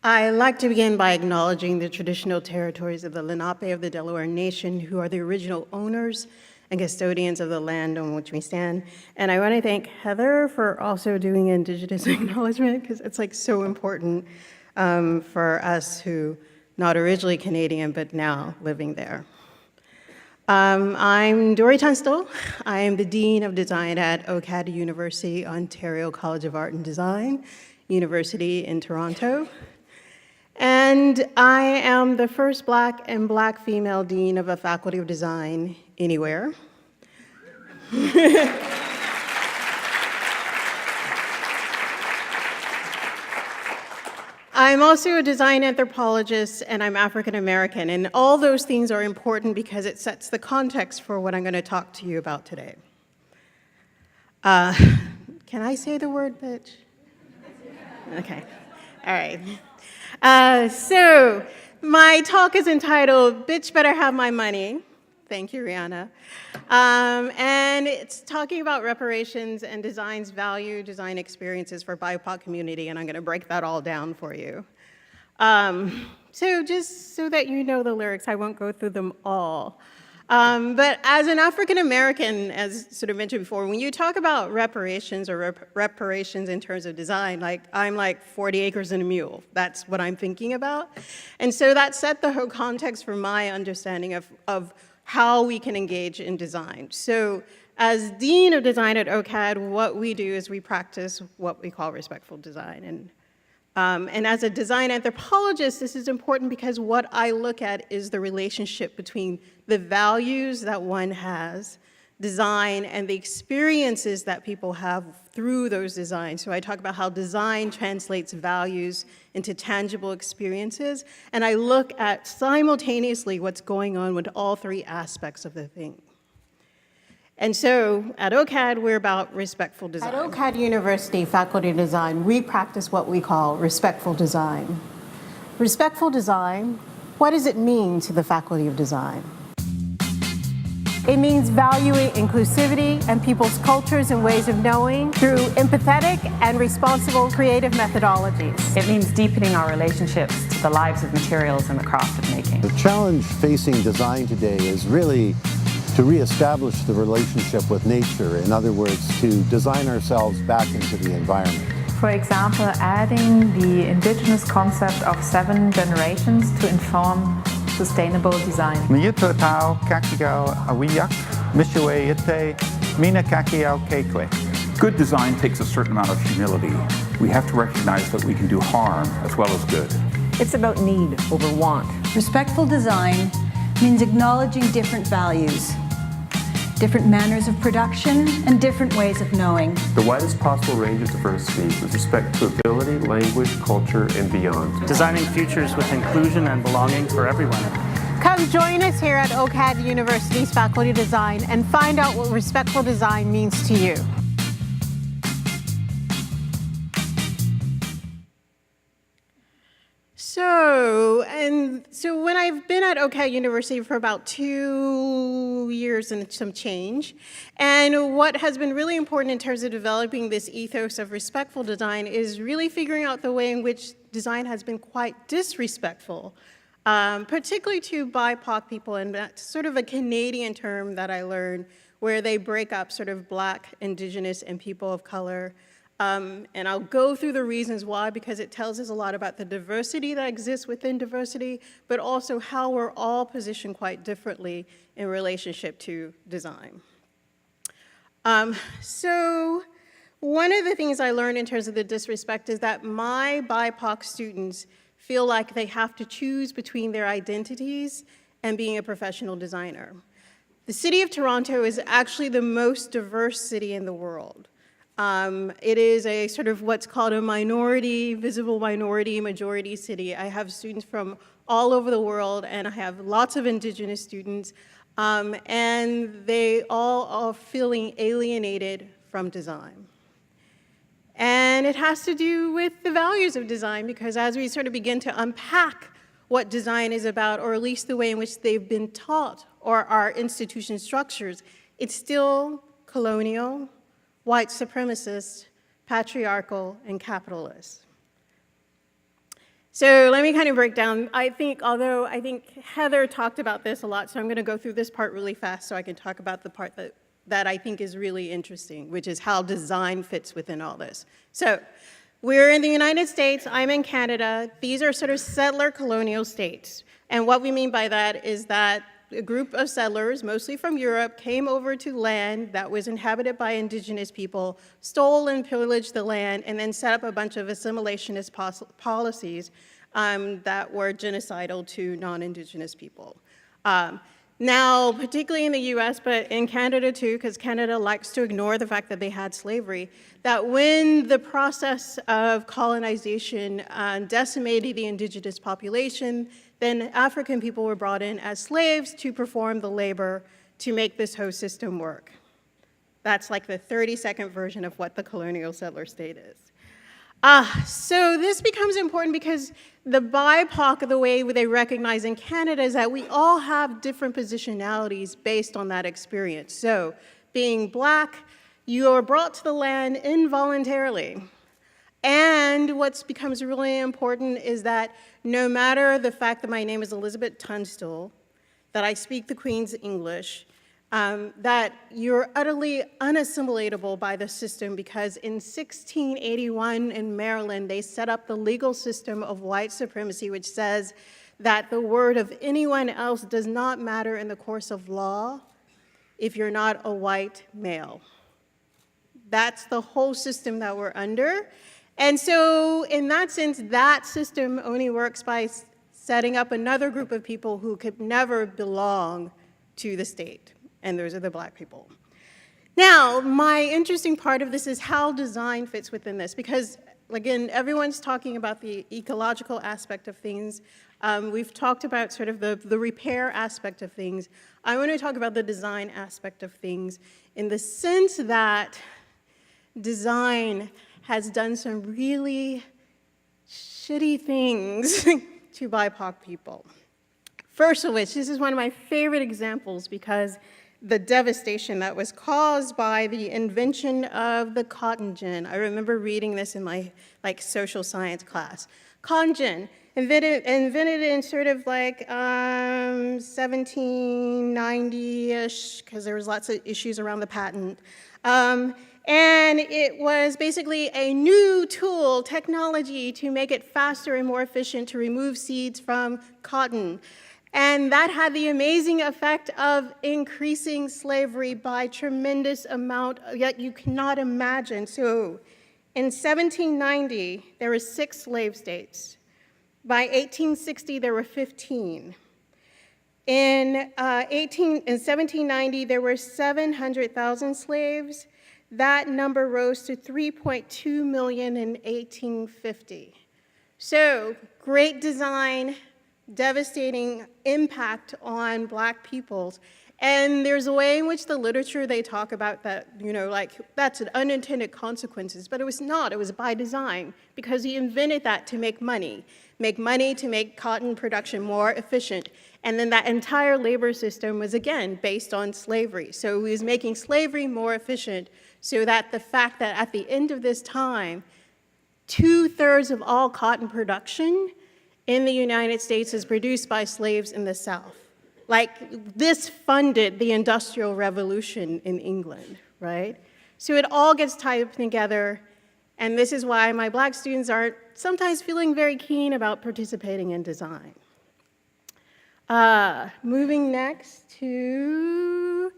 I'd like to begin by acknowledging the traditional territories of the Lenape of the Delaware Nation, who are the original owners and custodians of the land on which we stand. And I want to thank Heather for also doing Indigenous acknowledgement, because it's like so important for us who not originally Canadian, but now living there. I'm Dorie Tunstall. I am the Dean of Design at OCAD University, Ontario College of Art and Design, University in Toronto. And I am the first Black and Black female Dean of a Faculty of Design anywhere. I'm also a design anthropologist, and I'm African American, and all those things are important because it sets the context for what I'm going to talk to you about today. Can I say the word bitch? Okay, all right. So my talk is entitled, Bitch Better Have My Money. Thank you, Rihanna. And it's talking about reparations and design's value, design experiences for BIPOC community, and I'm going to break that all down for you. So just so that you know the lyrics, I won't go through them all. But as an African American, as sort of mentioned before, when you talk about reparations or reparations in terms of design, like I'm like 40 acres and a mule. That's what I'm thinking about. And so that set the whole context for my understanding of how we can engage in design. So as Dean of Design at OCAD, what we do is we practice what we call respectful design. And as a design anthropologist, this is important because what I look at is the relationship between the values that one has, design, and the experiences that people have through those designs. So I talk about how design translates values into tangible experiences, and I look at simultaneously what's going on with all three aspects of the thing. And so at OCAD, we're about respectful design. At OCAD University Faculty of Design, we practice what we call respectful design. Respectful design, what does it mean to the Faculty of Design? It means valuing inclusivity and people's cultures and ways of knowing through empathetic and responsible creative methodologies. It means deepening our relationships to the lives of materials and the craft of making. The challenge facing design today is really to reestablish the relationship with nature. In other words, to design ourselves back into the environment. For example, adding the indigenous concept of 7 generations to inform sustainable design. Good design takes a certain amount of humility. We have to recognize that we can do harm as well as good. It's about need over want. Respectful design means acknowledging different values, different manners of production, and different ways of knowing. The widest possible range of diversity with respect to ability, language, culture, and beyond. Designing futures with inclusion and belonging for everyone. Come join us here at OCAD University's Faculty of Design and find out what respectful design means to you. So when I've been at OCAD University for about 2 years and some change, and what has been really important in terms of developing this ethos of respectful design is really figuring out the way in which design has been quite disrespectful, particularly to BIPOC people, and that's sort of a Canadian term that I learned where they break up sort of Black, Indigenous, and people of color. And I'll go through the reasons why, because it tells us a lot about the diversity that exists within diversity, but also how we're all positioned quite differently in relationship to design. So one of the things I learned in terms of the disrespect is that my BIPOC students feel like they have to choose between their identities and being a professional designer. The city of Toronto is actually the most diverse city in the world. It is a sort of what's called a minority, visible minority, majority city. I have students from all over the world, and I have lots of Indigenous students, and they all are feeling alienated from design. And it has to do with the values of design, because as we sort of begin to unpack what design is about, or at least the way in which they've been taught, or our institution structures, it's still colonial, white supremacist, patriarchal, and capitalist. So let me kind of break down. Although I think Heather talked about this a lot, so I'm going to go through this part really fast so I can talk about the part that I think is really interesting, which is how design fits within all this. So we're in the United States, I'm in Canada. These are sort of settler colonial states. And what we mean by that is that a group of settlers, mostly from Europe, came over to land that was inhabited by indigenous people, stole and pillaged the land, and then set up a bunch of assimilationist policies that were genocidal to non-indigenous people. Now, particularly in the US, but in Canada too, because Canada likes to ignore the fact that they had slavery, that when the process of colonization decimated the indigenous population, then African people were brought in as slaves to perform the labor to make this whole system work. That's like the 30-second version of what the colonial settler state is. So this becomes important because the BIPOC, the way they recognize in Canada is that we all have different positionalities based on that experience. So being Black, you are brought to the land involuntarily. And what becomes really important is that no matter the fact that my name is Elizabeth Tunstall, that I speak the Queen's English, that you're utterly unassimilatable by the system because in 1681 in Maryland, they set up the legal system of white supremacy, which says that the word of anyone else does not matter in the course of law if you're not a white male. That's the whole system that we're under. And so in that sense, that system only works by setting up another group of people who could never belong to the state, and those are the Black people. Now, my interesting part of this is how design fits within this, because again, everyone's talking about the ecological aspect of things. We've talked about sort of the repair aspect of things. I want to talk about the design aspect of things in the sense that design has done some really shitty things to BIPOC people. First of which, this is one of my favorite examples because the devastation that was caused by the invention of the cotton gin. I remember reading this in my social science class. Cotton gin, invented in sort of 1790-ish, because there was lots of issues around the patent. And it was basically a new tool, technology, to make it faster and more efficient to remove seeds from cotton. And that had the amazing effect of increasing slavery by tremendous amount, yet you cannot imagine. So in 1790, there were 6 slave states. By 1860, there were 15. In 1790, there were 700,000 slaves. That number rose to 3.2 million in 1850. So great design, devastating impact on Black peoples. And there's a way in which the literature they talk about that, that's an unintended consequences, but it was not, it was by design, because he invented that to make money to make cotton production more efficient. And then that entire labor system was, again, based on slavery. So he was making slavery more efficient so that the fact that at the end of this time, 2/3 of all cotton production in the United States is produced by slaves in the South. This funded the Industrial Revolution in England, right? So it all gets tied up together, and this is why my Black students are sometimes feeling very keen about participating in design. Moving next to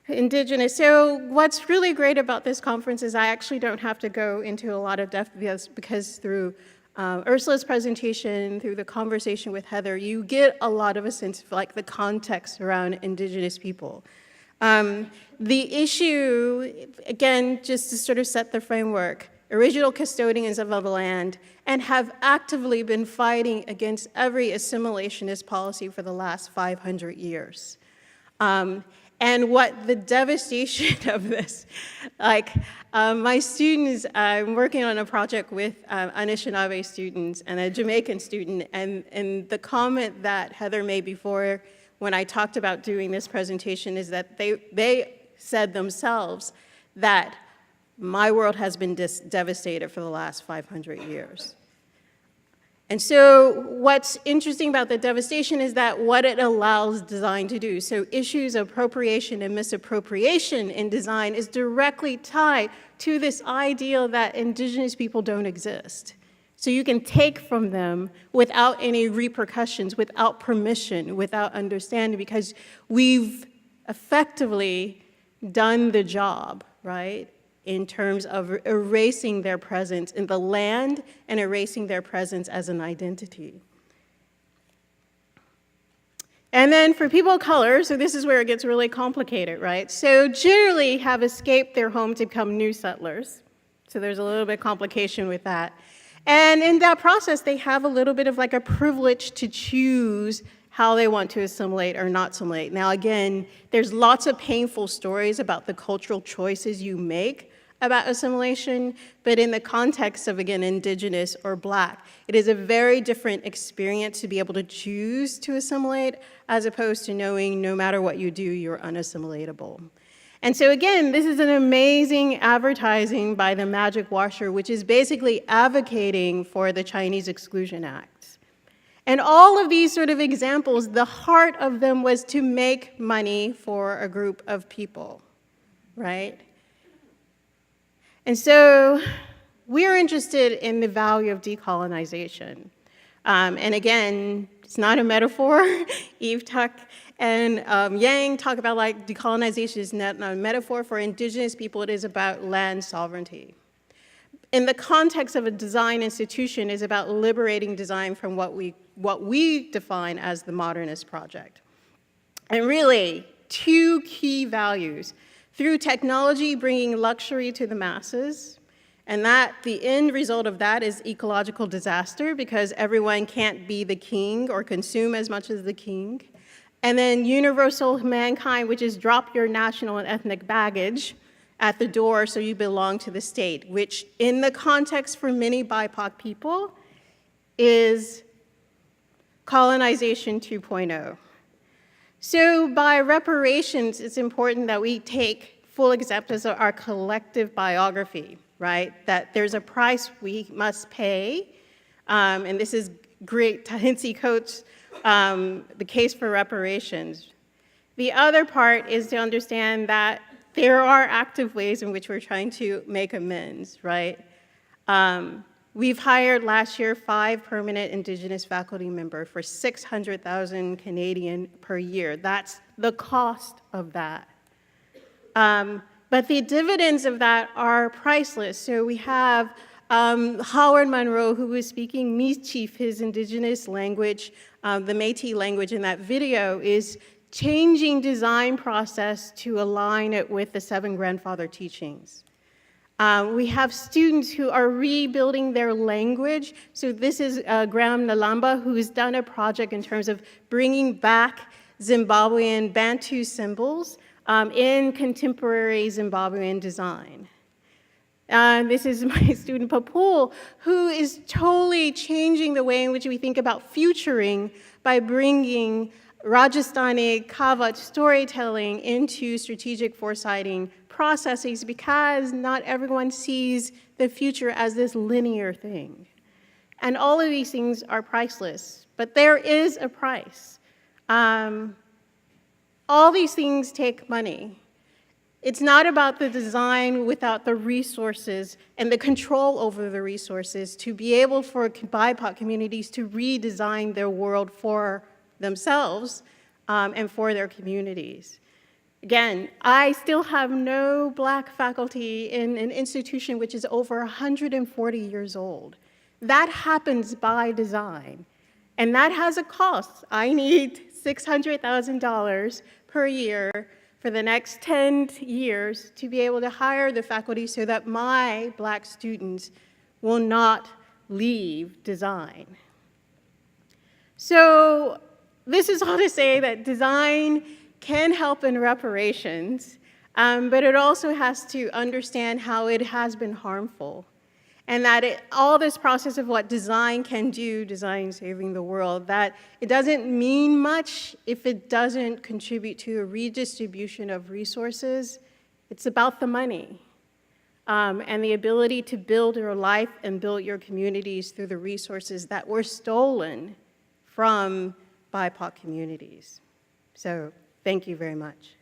Indigenous. So what's really great about this conference is I actually don't have to go into a lot of depth because through Ursula's presentation, through the conversation with Heather, you get a lot of a sense of the context around Indigenous people. The issue, again, just to sort of set the framework, original custodians of the land and have actively been fighting against every assimilationist policy for the last 500 years. And what the devastation of this, my students, I'm working on a project with Anishinaabe students and a Jamaican student, and the comment that Heather made before when I talked about doing this presentation is that they said themselves that my world has been devastated for the last 500 years. And so what's interesting about the devastation is that what it allows design to do. So issues of appropriation and misappropriation in design is directly tied to this ideal that indigenous people don't exist. So you can take from them without any repercussions, without permission, without understanding, because we've effectively done the job, right? In terms of erasing their presence in the land and erasing their presence as an identity. And then for people of color, so this is where it gets really complicated, right? So generally have escaped their home to become new settlers. So there's a little bit of complication with that. And in that process, they have a little bit of like a privilege to choose how they want to assimilate or not assimilate. Now again, there's lots of painful stories about the cultural choices you make about assimilation, but in the context of, again, indigenous or Black, it is a very different experience to be able to choose to assimilate as opposed to knowing no matter what you do, you're unassimilatable. And so again, this is an amazing advertising by the Magic Washer, which is basically advocating for the Chinese Exclusion Act. And all of these sort of examples, the heart of them was to make money for a group of people, right? And so we're interested in the value of decolonization. And again, it's not a metaphor. Eve Tuck and Yang talk about like decolonization is not a metaphor for indigenous people, it is about land sovereignty. In the context of a design institution, is about liberating design from what we define as the modernist project. And really, two key values. Through technology, bringing luxury to the masses, and that the end result of that is ecological disaster because everyone can't be the king or consume as much as the king. And then universal mankind, which is drop your national and ethnic baggage at the door so you belong to the state, which in the context for many BIPOC people is colonization 2.0. So by reparations, it's important that we take full acceptance of our collective biography, right? That there's a price we must pay, and this is great, Ta-Nehisi Coates' The Case for Reparations. The other part is to understand that there are active ways in which we're trying to make amends, right? We've hired last year 5 permanent Indigenous faculty members for 600,000 Canadian per year. That's the cost of that. But the dividends of that are priceless. So we have Howard Monroe, who was speaking Michif, his Indigenous language, the Métis language in that video, is changing design process to align it with the 7 grandfather teachings. We have students who are rebuilding their language. So this is Graham Nalamba, who's done a project in terms of bringing back Zimbabwean Bantu symbols in contemporary Zimbabwean design. This is my student Papul, who is totally changing the way in which we think about futuring by bringing Rajasthani Kavach storytelling into strategic foresighting processes because not everyone sees the future as this linear thing. And all of these things are priceless, but there is a price. All these things take money. It's not about the design without the resources and the control over the resources to be able for BIPOC communities to redesign their world for themselves and for their communities. Again, I still have no Black faculty in an institution which is over 140 years old. That happens by design, and that has a cost. I need $600,000 per year for the next 10 years to be able to hire the faculty so that my Black students will not leave design. So this is all to say that design can help in reparations, but it also has to understand how it has been harmful. And that all this process of what design can do, design saving the world, that it doesn't mean much if it doesn't contribute to a redistribution of resources. It's about the money. and the ability to build your life and build your communities through the resources that were stolen from BIPOC communities. So thank you very much.